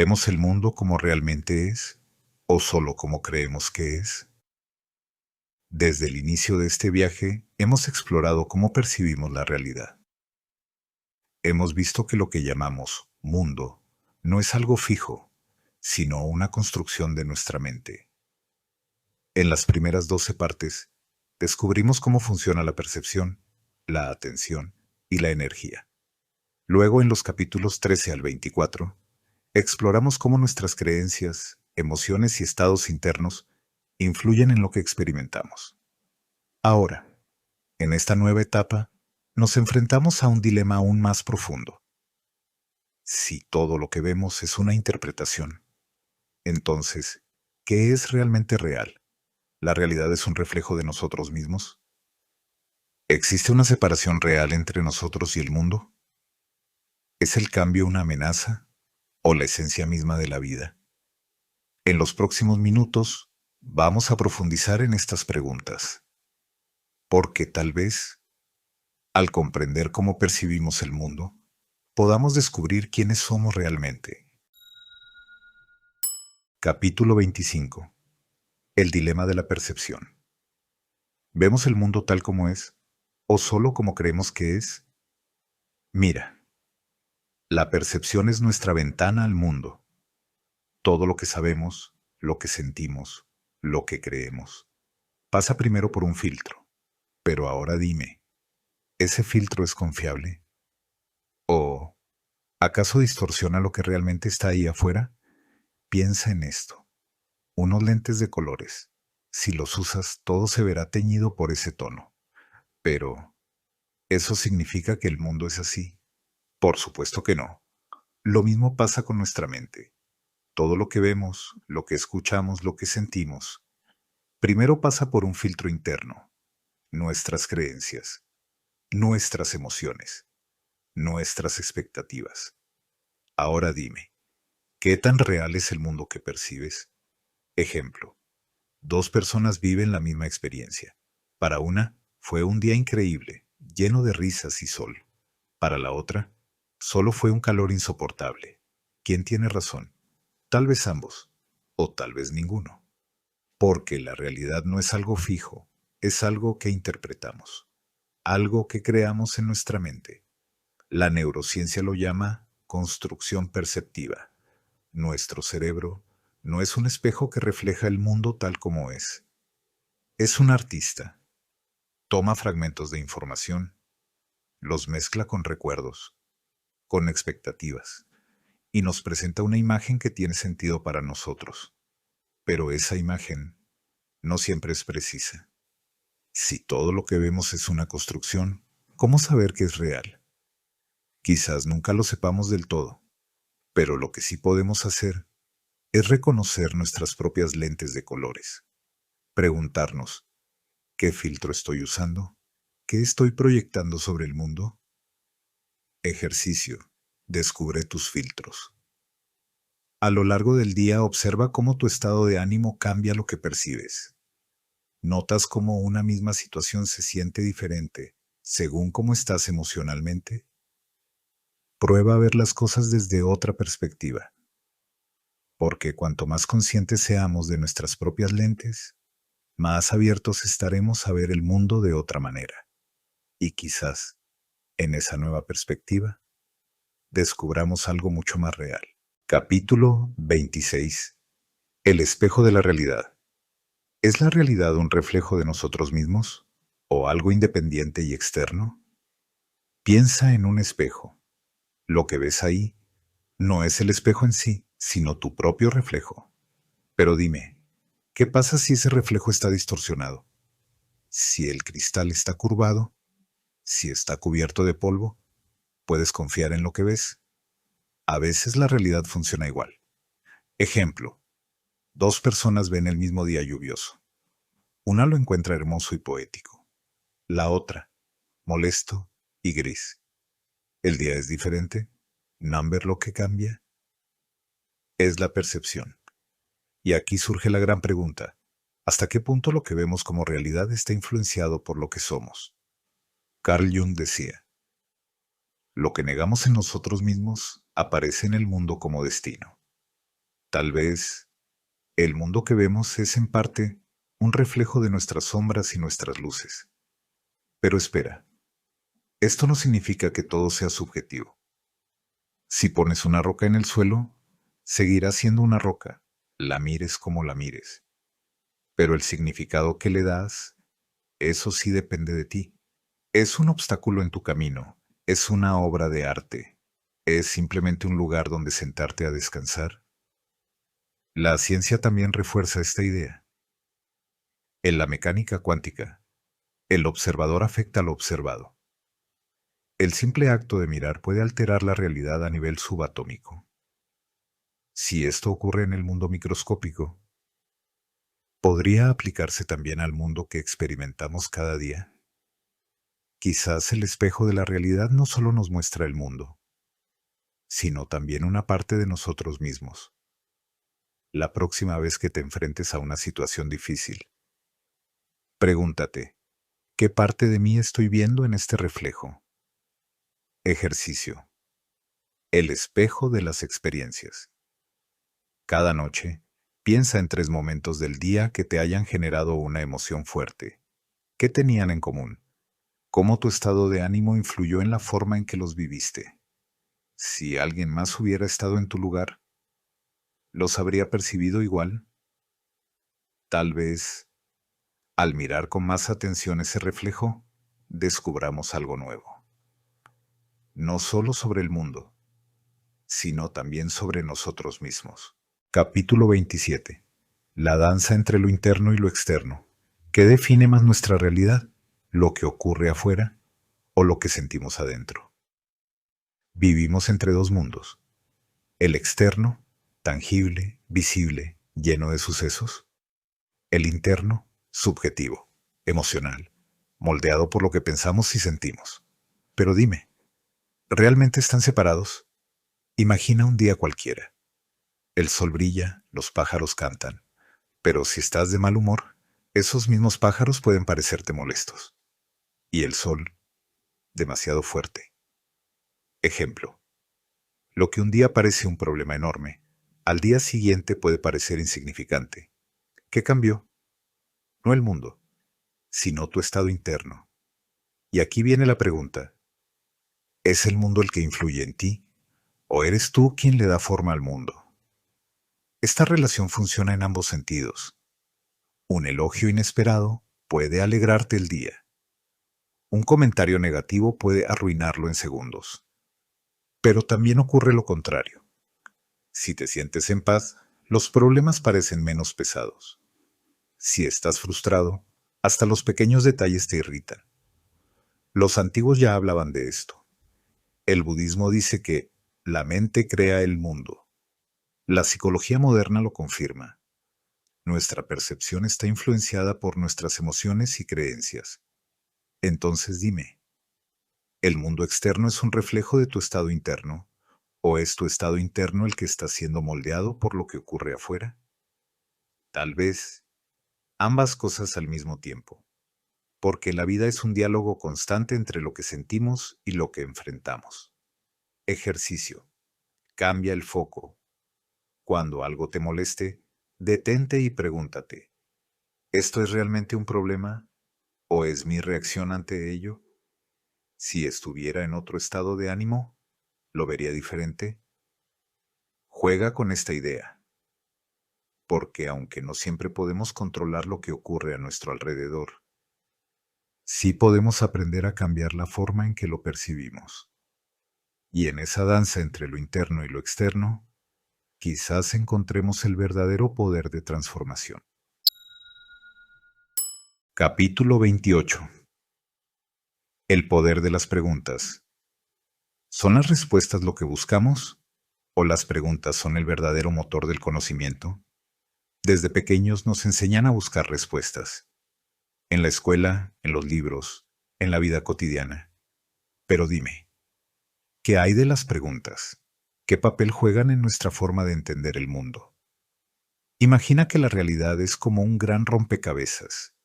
¿Vemos el mundo como realmente es o solo como creemos que es? Desde el inicio de este viaje hemos explorado cómo percibimos la realidad. Hemos visto que lo que llamamos mundo no es algo fijo, sino una construcción de nuestra mente. En las primeras 12 partes, descubrimos cómo funciona la percepción, la atención y la energía. Luego, en los capítulos 13 al 24, exploramos cómo nuestras creencias, emociones y estados internos influyen en lo que experimentamos. Ahora, en esta nueva etapa, nos enfrentamos a un dilema aún más profundo. Si todo lo que vemos es una interpretación, entonces, ¿qué es realmente real? ¿La realidad es un reflejo de nosotros mismos? ¿Existe una separación real entre nosotros y el mundo? ¿Es el cambio una amenaza o la esencia misma de la vida? En los próximos minutos vamos a profundizar en estas preguntas, porque tal vez, al comprender cómo percibimos el mundo, podamos descubrir quiénes somos realmente. Capítulo 25. El dilema de la percepción. ¿Vemos el mundo tal como es o solo como creemos que es? Mira, la percepción es nuestra ventana al mundo. Todo lo que sabemos, lo que sentimos, lo que creemos, pasa primero por un filtro. Pero ahora dime, ¿ese filtro es confiable? ¿O acaso distorsiona lo que realmente está ahí afuera? Piensa en esto. Unos lentes de colores. Si los usas, todo se verá teñido por ese tono. Pero, ¿eso significa que el mundo es así? Por supuesto que no. Lo mismo pasa con nuestra mente. Todo lo que vemos, lo que escuchamos, lo que sentimos, primero pasa por un filtro interno. Nuestras creencias, nuestras emociones, nuestras expectativas. Ahora dime, ¿qué tan real es el mundo que percibes? Ejemplo, dos personas viven la misma experiencia. Para una, fue un día increíble, lleno de risas y sol. Para la otra, solo fue un calor insoportable. ¿Quién tiene razón? Tal vez ambos, o tal vez ninguno. Porque la realidad no es algo fijo, es algo que interpretamos, algo que creamos en nuestra mente. La neurociencia lo llama construcción perceptiva. Nuestro cerebro no es un espejo que refleja el mundo tal como es. Es un artista. Toma fragmentos de información, los mezcla con recuerdos, con expectativas, y nos presenta una imagen que tiene sentido para nosotros. Pero esa imagen no siempre es precisa. Si todo lo que vemos es una construcción, ¿cómo saber que es real? Quizás nunca lo sepamos del todo, pero lo que sí podemos hacer es reconocer nuestras propias lentes de colores. Preguntarnos, ¿qué filtro estoy usando? ¿Qué estoy proyectando sobre el mundo? Ejercicio. Descubre tus filtros. A lo largo del día observa cómo tu estado de ánimo cambia lo que percibes. ¿Notas cómo una misma situación se siente diferente según cómo estás emocionalmente? Prueba a ver las cosas desde otra perspectiva, porque cuanto más conscientes seamos de nuestras propias lentes, más abiertos estaremos a ver el mundo de otra manera. Y quizás, en esa nueva perspectiva, descubramos algo mucho más real. Capítulo 26. El espejo de la realidad. ¿Es la realidad un reflejo de nosotros mismos? ¿O algo independiente y externo? Piensa en un espejo. Lo que ves ahí no es el espejo en sí, sino tu propio reflejo. Pero dime, ¿qué pasa si ese reflejo está distorsionado? Si el cristal está curvado, si está cubierto de polvo, ¿puedes confiar en lo que ves? A veces la realidad funciona igual. Ejemplo, dos personas ven el mismo día lluvioso. Una lo encuentra hermoso y poético. La otra, molesto y gris. ¿El día es diferente? ¿Number lo que cambia? Es la percepción. Y aquí surge la gran pregunta. ¿Hasta qué punto lo que vemos como realidad está influenciado por lo que somos? Carl Jung decía, lo que negamos en nosotros mismos aparece en el mundo como destino. Tal vez el mundo que vemos es en parte un reflejo de nuestras sombras y nuestras luces. Pero espera, esto no significa que todo sea subjetivo. Si pones una roca en el suelo, seguirá siendo una roca, la mires como la mires. Pero el significado que le das, eso sí depende de ti. Es un obstáculo en tu camino, es una obra de arte, es simplemente un lugar donde sentarte a descansar. La ciencia también refuerza esta idea. En la mecánica cuántica, el observador afecta al observado. El simple acto de mirar puede alterar la realidad a nivel subatómico. Si esto ocurre en el mundo microscópico, ¿podría aplicarse también al mundo que experimentamos cada día? Quizás el espejo de la realidad no solo nos muestra el mundo, sino también una parte de nosotros mismos. La próxima vez que te enfrentes a una situación difícil, pregúntate, ¿qué parte de mí estoy viendo en este reflejo? Ejercicio. El espejo de las experiencias. Cada noche, piensa en 3 momentos del día que te hayan generado una emoción fuerte. ¿Qué tenían en común? ¿Cómo tu estado de ánimo influyó en la forma en que los viviste? Si alguien más hubiera estado en tu lugar, ¿los habría percibido igual? Tal vez, al mirar con más atención ese reflejo, descubramos algo nuevo. No solo sobre el mundo, sino también sobre nosotros mismos. Capítulo 27. La danza entre lo interno y lo externo. ¿Qué define más nuestra realidad? ¿Lo que ocurre afuera o lo que sentimos adentro? Vivimos entre dos mundos. El externo, tangible, visible, lleno de sucesos. El interno, subjetivo, emocional, moldeado por lo que pensamos y sentimos. Pero dime, ¿realmente están separados? Imagina un día cualquiera. El sol brilla, los pájaros cantan. Pero si estás de mal humor, esos mismos pájaros pueden parecerte molestos. Y el sol, demasiado fuerte. Ejemplo. Lo que un día parece un problema enorme, al día siguiente puede parecer insignificante. ¿Qué cambió? No el mundo, sino tu estado interno. Y aquí viene la pregunta. ¿Es el mundo el que influye en ti? ¿O eres tú quien le da forma al mundo? Esta relación funciona en ambos sentidos. Un elogio inesperado puede alegrarte el día. Un comentario negativo puede arruinarlo en segundos. Pero también ocurre lo contrario. Si te sientes en paz, los problemas parecen menos pesados. Si estás frustrado, hasta los pequeños detalles te irritan. Los antiguos ya hablaban de esto. El budismo dice que la mente crea el mundo. La psicología moderna lo confirma. Nuestra percepción está influenciada por nuestras emociones y creencias. Entonces dime, ¿el mundo externo es un reflejo de tu estado interno? ¿O es tu estado interno el que está siendo moldeado por lo que ocurre afuera? Tal vez ambas cosas al mismo tiempo, porque la vida es un diálogo constante entre lo que sentimos y lo que enfrentamos. Ejercicio. Cambia el foco. Cuando algo te moleste, detente y pregúntate, ¿esto es realmente un problema o es mi reacción ante ello? Si estuviera en otro estado de ánimo, ¿lo vería diferente? Juega con esta idea, porque aunque no siempre podemos controlar lo que ocurre a nuestro alrededor, sí podemos aprender a cambiar la forma en que lo percibimos. Y en esa danza entre lo interno y lo externo, quizás encontremos el verdadero poder de transformación. Capítulo 28. El poder de las preguntas. ¿Son las respuestas lo que buscamos? ¿O las preguntas son el verdadero motor del conocimiento? Desde pequeños nos enseñan a buscar respuestas. En la escuela, en los libros, en la vida cotidiana. Pero dime, ¿qué hay de las preguntas? ¿Qué papel juegan en nuestra forma de entender el mundo? Imagina que la realidad es como un gran rompecabezas.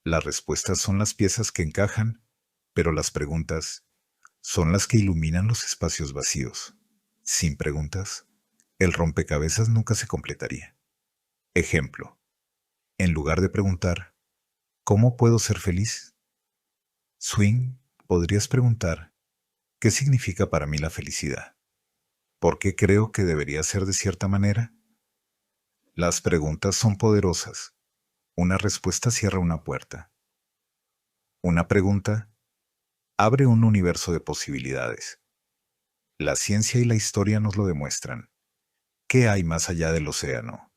Las respuestas son las piezas que encajan, pero las preguntas son las que iluminan los espacios vacíos. Sin preguntas, el rompecabezas nunca se completaría. Ejemplo, en lugar de preguntar, ¿cómo puedo ser feliz? Swing, podrías preguntar, ¿qué significa para mí la felicidad? ¿Por qué creo que debería ser de cierta manera? Las preguntas son poderosas. Una respuesta cierra una puerta. Una pregunta abre un universo de posibilidades. La ciencia y la historia nos lo demuestran. ¿Qué hay más allá del océano?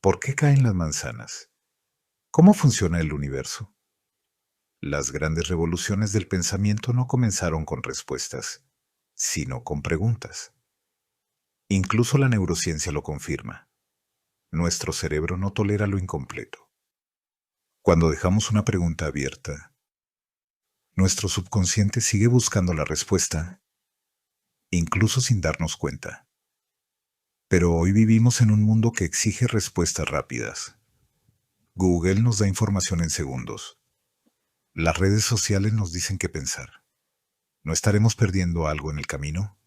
¿Por qué caen las manzanas? ¿Cómo funciona el universo? Las grandes revoluciones del pensamiento no comenzaron con respuestas, sino con preguntas. Incluso la neurociencia lo confirma. Nuestro cerebro no tolera lo incompleto. Cuando dejamos una pregunta abierta, nuestro subconsciente sigue buscando la respuesta, incluso sin darnos cuenta. Pero hoy vivimos en un mundo que exige respuestas rápidas. Google nos da información en segundos. Las redes sociales nos dicen qué pensar. ¿No estaremos perdiendo algo en el camino?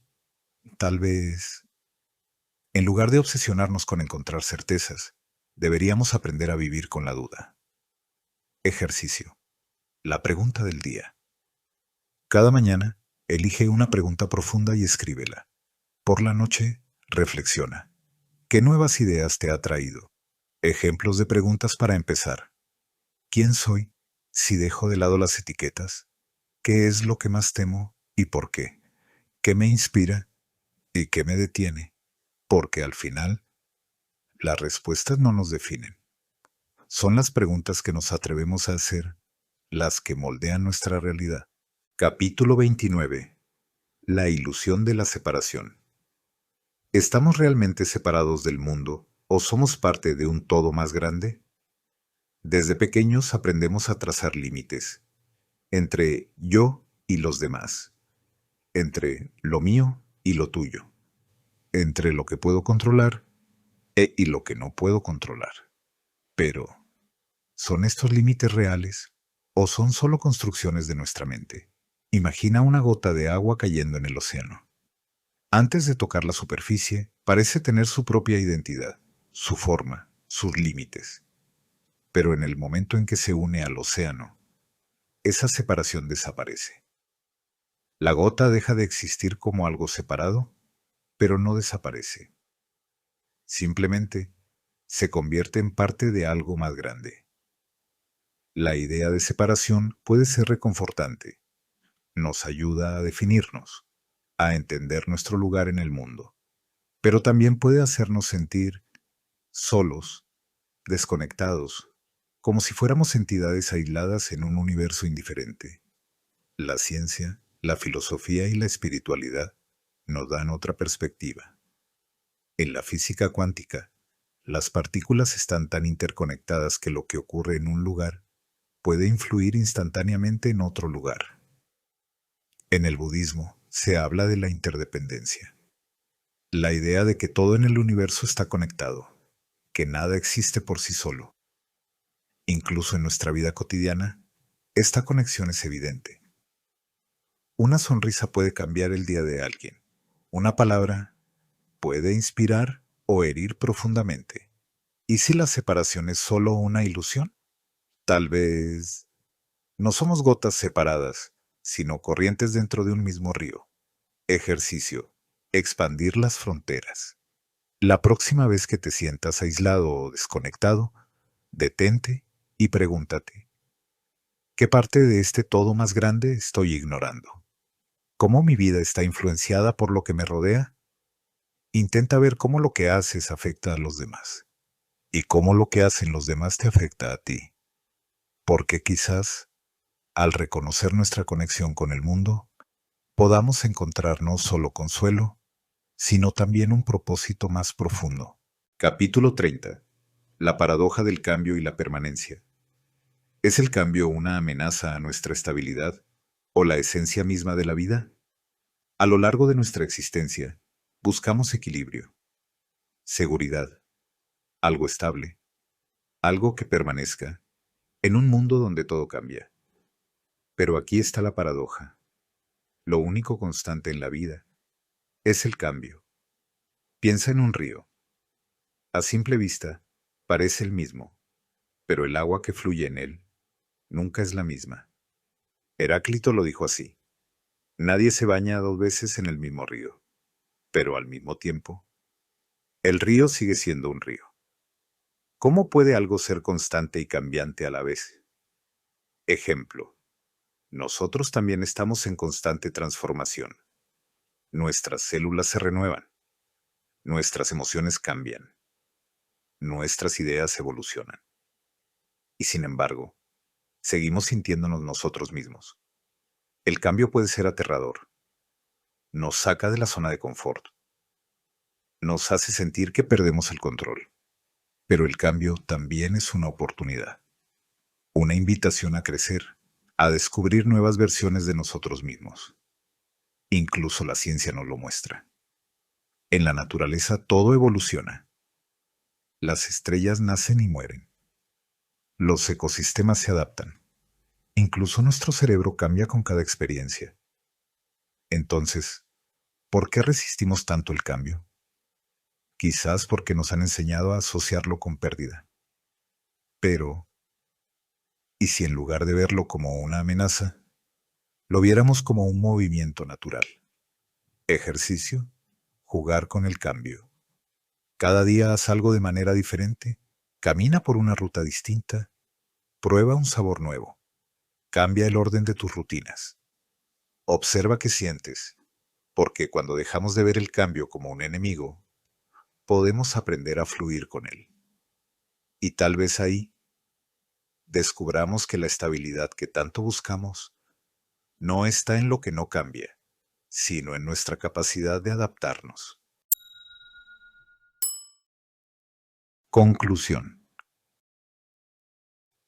Tal vez, en lugar de obsesionarnos con encontrar certezas, deberíamos aprender a vivir con la duda. Ejercicio. La pregunta del día. Cada mañana, elige una pregunta profunda y escríbela. Por la noche, reflexiona. ¿Qué nuevas ideas te ha traído? Ejemplos de preguntas para empezar. ¿Quién soy si dejo de lado las etiquetas? ¿Qué es lo que más temo y por qué? ¿Qué me inspira y qué me detiene? Porque al final, las respuestas no nos definen. Son las preguntas que nos atrevemos a hacer las que moldean nuestra realidad. Capítulo 29. La ilusión de la separación. ¿Estamos realmente separados del mundo o somos parte de un todo más grande? Desde pequeños aprendemos a trazar límites entre yo y los demás, entre lo mío y lo tuyo, entre lo que puedo controlar y lo que no puedo controlar. Pero, ¿son estos límites reales o son solo construcciones de nuestra mente? Imagina una gota de agua cayendo en el océano. Antes de tocar la superficie, parece tener su propia identidad, su forma, sus límites. Pero en el momento en que se une al océano, esa separación desaparece. La gota deja de existir como algo separado, pero no desaparece. Simplemente se convierte en parte de algo más grande. La idea de separación puede ser reconfortante. Nos ayuda a definirnos, a entender nuestro lugar en el mundo, pero también puede hacernos sentir solos, desconectados, como si fuéramos entidades aisladas en un universo indiferente. La ciencia, la filosofía y la espiritualidad nos dan otra perspectiva. En la física cuántica, las partículas están tan interconectadas que lo que ocurre en un lugar puede influir instantáneamente en otro lugar. En el budismo se habla de la interdependencia, la idea de que todo en el universo está conectado, que nada existe por sí solo. Incluso en nuestra vida cotidiana, esta conexión es evidente. Una sonrisa puede cambiar el día de alguien. Una palabra puede inspirar o herir profundamente. ¿Y si la separación es solo una ilusión? Tal vez no somos gotas separadas, sino corrientes dentro de un mismo río. Ejercicio. Expandir las fronteras. La próxima vez que te sientas aislado o desconectado, detente y pregúntate, ¿qué parte de este todo más grande estoy ignorando? ¿Cómo mi vida está influenciada por lo que me rodea? Intenta ver cómo lo que haces afecta a los demás y cómo lo que hacen los demás te afecta a ti. Porque quizás, al reconocer nuestra conexión con el mundo, podamos encontrar no solo consuelo, sino también un propósito más profundo. Capítulo 30. La paradoja del cambio y la permanencia. ¿Es el cambio una amenaza a nuestra estabilidad o la esencia misma de la vida? A lo largo de nuestra existencia, buscamos equilibrio, seguridad, algo estable, algo que permanezca, en un mundo donde todo cambia. Pero aquí está la paradoja. Lo único constante en la vida es el cambio. Piensa en un río. A simple vista, parece el mismo, pero el agua que fluye en él nunca es la misma. Heráclito lo dijo así: nadie se baña 2 veces en el mismo río, pero al mismo tiempo, el río sigue siendo un río. ¿Cómo puede algo ser constante y cambiante a la vez? Ejemplo: nosotros también estamos en constante transformación. Nuestras células se renuevan, nuestras emociones cambian, nuestras ideas evolucionan. Y sin embargo, seguimos sintiéndonos nosotros mismos. El cambio puede ser aterrador. Nos saca de la zona de confort. Nos hace sentir que perdemos el control. Pero el cambio también es una oportunidad. Una invitación a crecer, a descubrir nuevas versiones de nosotros mismos. Incluso la ciencia nos lo muestra. En la naturaleza todo evoluciona. Las estrellas nacen y mueren. Los ecosistemas se adaptan. Incluso nuestro cerebro cambia con cada experiencia. Entonces, ¿por qué resistimos tanto el cambio? Quizás porque nos han enseñado a asociarlo con pérdida. Pero, ¿y si en lugar de verlo como una amenaza, lo viéramos como un movimiento natural? Ejercicio, jugar con el cambio. Cada día haz algo de manera diferente, camina por una ruta distinta, prueba un sabor nuevo, cambia el orden de tus rutinas. Observa qué sientes, porque cuando dejamos de ver el cambio como un enemigo, podemos aprender a fluir con él. Y tal vez ahí descubramos que la estabilidad que tanto buscamos no está en lo que no cambia, sino en nuestra capacidad de adaptarnos. Conclusión.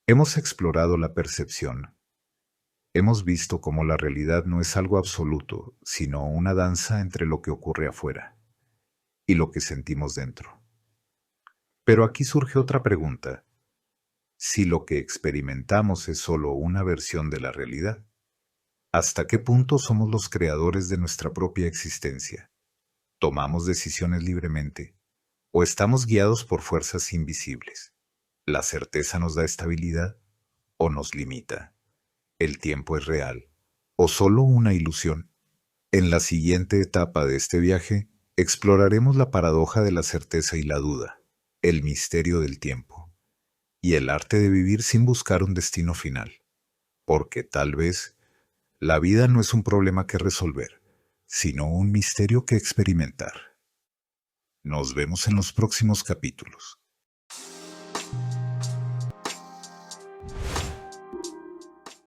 Hemos explorado la percepción. Hemos visto cómo la realidad no es algo absoluto, sino una danza entre lo que ocurre afuera y lo que sentimos dentro. Pero aquí surge otra pregunta. Si lo que experimentamos es solo una versión de la realidad, ¿hasta qué punto somos los creadores de nuestra propia existencia? ¿Tomamos decisiones libremente o estamos guiados por fuerzas invisibles? ¿La certeza nos da estabilidad o nos limita? ¿El tiempo es real o solo una ilusión? En la siguiente etapa de este viaje, exploraremos la paradoja de la certeza y la duda, el misterio del tiempo y el arte de vivir sin buscar un destino final, porque tal vez la vida no es un problema que resolver, sino un misterio que experimentar. Nos vemos en los próximos capítulos.